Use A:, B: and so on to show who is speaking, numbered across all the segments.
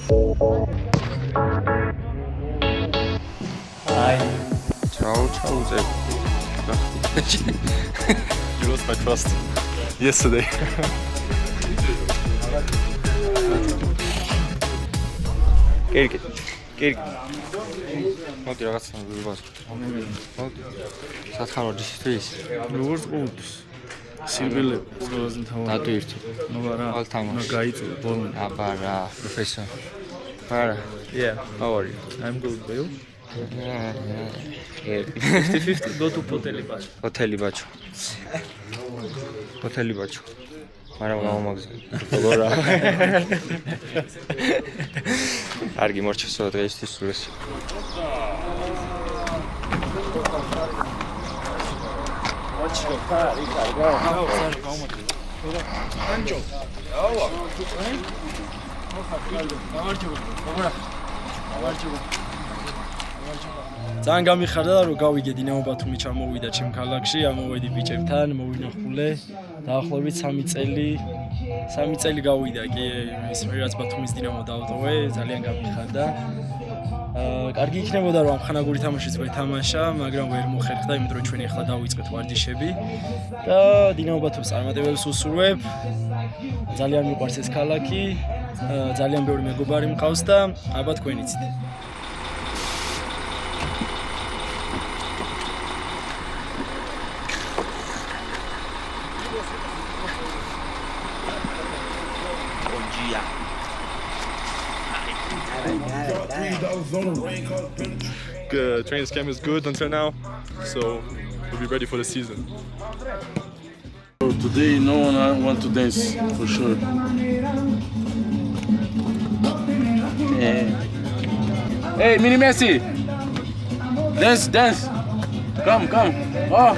A: Hi.
B: Ciao, Zeb.
C: You lost my trust yesterday.
B: Kirk. მოდი რაღაცა ვიბას. მოდი. სათხარო დისთვის.
D: როგორც ყოველთვის. სიბილე ყველაზე მთავარი.
B: დადვირთო.
D: ნუ არა.
B: ალთამაშ.
D: ნუ გაიწევ ბოლო.
B: აბა რა, პროფესორ. არა.
D: Yeah.
B: How are you?
D: I'm good, you?
B: Yeah.
D: 50-50 go to hotel bacho.
B: Hotel bacho. მაგრამ გამომაგზა. როგორ რა. კარგი მორჩესო დღეისთვის სულეს.
D: ძალიან გამიხარდა რომ გავიგე დინამო ბათუმი ჩამოვიდა ჩემ ქალაქში, ამოვედი ბიჭებთან, მოვინახულე. დაახლოებით 3 წელი გავიდა კი ის რაც ბათუმის დინამო დავტოვე, ძალიან გამიხარდა. კარგი იქნებოდა რომ ამხანაგური თამაშიც ვეთამაშა, მაგრამ ვერ მოხერხდა, იმიტომ რომ ჩვენ ახლა დავიწყეთ ვარჯიშები და დინამო ბათუმს წარმატებებს უსურვებ. ძალიან მიყვარს ეს ქალაქი, ძალიან ბევრი მეგობარი მყავს და ალბათ თქვენიცით.
C: Training camp is good until now, so we'll be ready for the season.
E: Today, no one want to dance for sure. Hey, Mini Messi, dance. Come. Oh.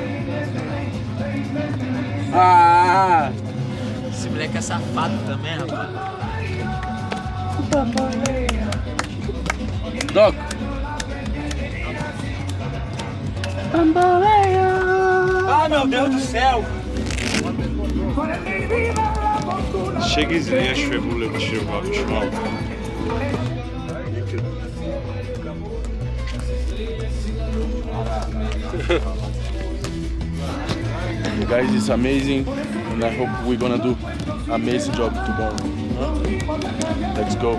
A: Esse moleque é safado também, rapaz.
E: Doc.
A: Ah, meu Deus do céu!
C: შეგიძლია შვებულებაში რომ გავიშვავ.
E: Guys, it's amazing, and I hope we're gonna do amazing job tomorrow. Let's go.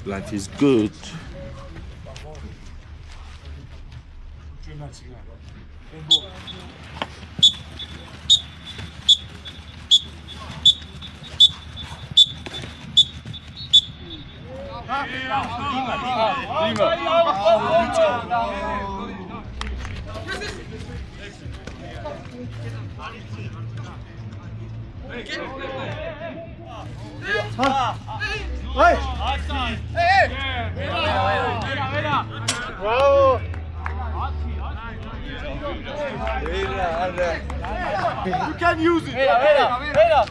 E: Life is good.
A: Bravo! You can use it! Veda!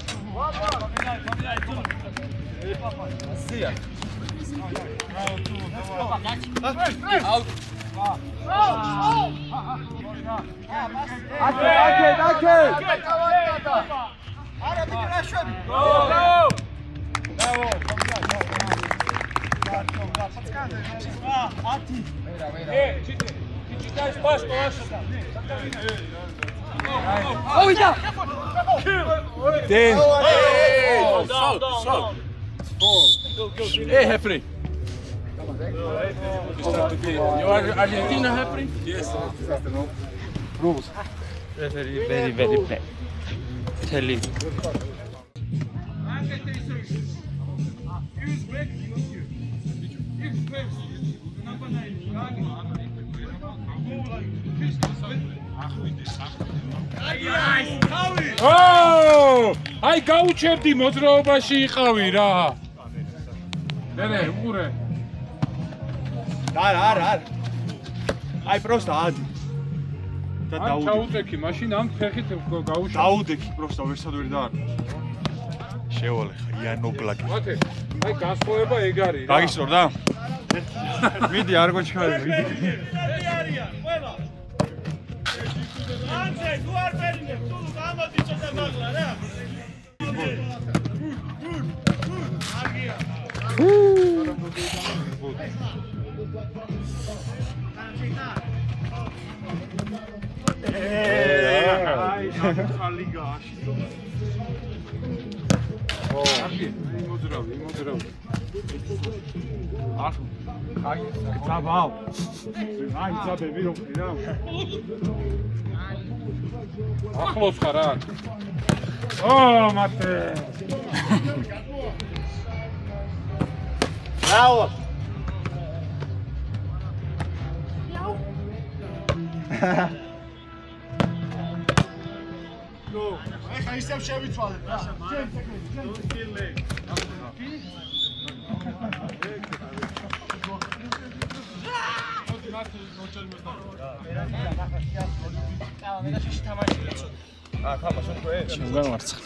E: Hey, referee. You are Argentina, referee?
C: Yes.
E: Rules.
B: Very bad. Tell you.
F: აი გაუჩერდი მოძრაობაში იყავი რა. ნე, უყურე.
C: არა. აი პროსტა ადი. და დაუდექი.
F: ჩაუდექი, მაშინ ამ ფეხით გაუშვი.
C: დაუდექი პროსტა ვერსად ვერ დაარ. შევალე იანოგლაკი.
F: მათე, აი გასხოვება ეგ არის რა.
C: გაგისწორდა? მიდი არ გოჩქარი, მიდი.
F: ახლოს ხარ რა? მათე.
A: Bravo. ეხა ისევ შევიცვალეთ რა.
D: შენ გამარცხ.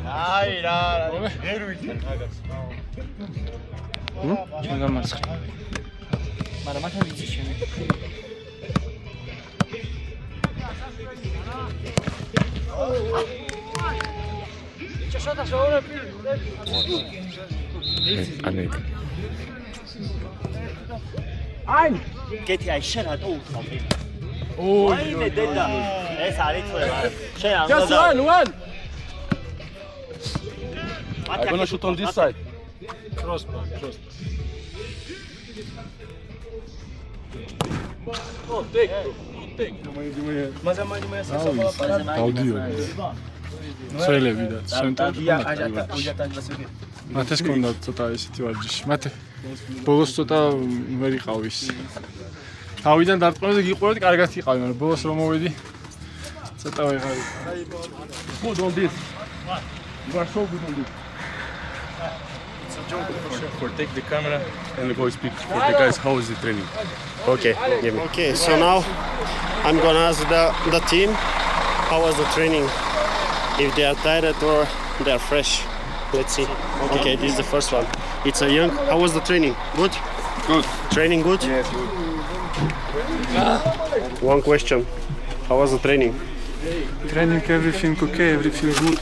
A: აი რა, ვერ ვიცი მაგას.
D: შენ გამარცხ.
A: მაგრამ მათე ვიცი შენი.
B: ანუ
A: გეთი აი შენ რატო უთხავდი? ოი დედა ეს არის თქო შენ ამ
E: Just
A: უნდა
E: one. I'm
A: I'm
E: gonna shoot on this side.
F: Crossbar.
E: Oh, take.
F: დავდიო. წელები და ცენტრში. მათეს კონდა ცოტა ისეთი ვარჯიში. მათე ბოლოს ცოტა ვერ იყავის. თავიდან დარტყმები და გიყურებდი, კარგად იყავი, მაგრამ ბოლოს რომ მოვედი ცოტა ვეღარ.
E: Good on this. You are so good on this. For take the camera and go speak for the guys how is the training.
G: Okay, okay. So now I'm gonna ask the team how was the training, if they are tired or they are fresh. Let's see. Okay, this is the first one. It's a young. How was the training? Good.
E: Good.
G: Training good.
E: Yes, good.
G: One question. How was the training?
F: Training everything okay, everything good.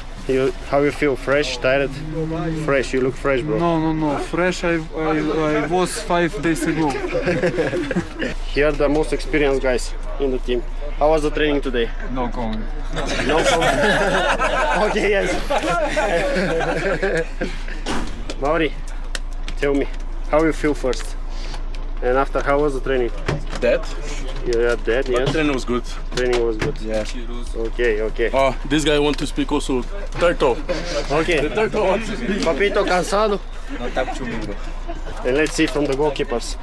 G: How you feel? Fresh, tired? Fresh. You look fresh, bro.
F: No. Fresh I was 5 days ago.
G: Here are the most experienced guys in the team. How was the training today?
F: No comment.
G: No problem. Okay, yes. Mauri, tell me, how you feel first? And after, how was the training?
E: That?
G: You are dead,
E: But
G: yes?
E: training was good.
G: Training was good.
E: Yeah.
G: Okay.
E: Oh, this guy want to speak also. Turtle.
G: Okay.
E: Turtle wants to speak.
G: Papito cansado.
A: No tak čumim.
G: And let's see from the goalkeepers.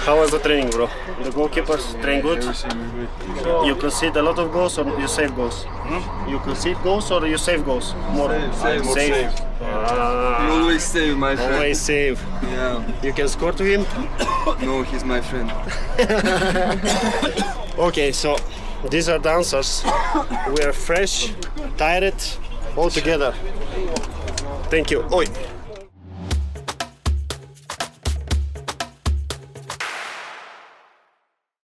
G: How was the training, bro? The goalkeepers train good? You concede a lot of goals or you save goals? You concede goals or you save goals? More. Save.
H: Always save, my friend.
G: Always save.
H: Yeah.
G: You can score to him?
H: No, he's my friend.
G: Okay, so these are the answers. We are fresh, tired, all together. Thank you. Oi.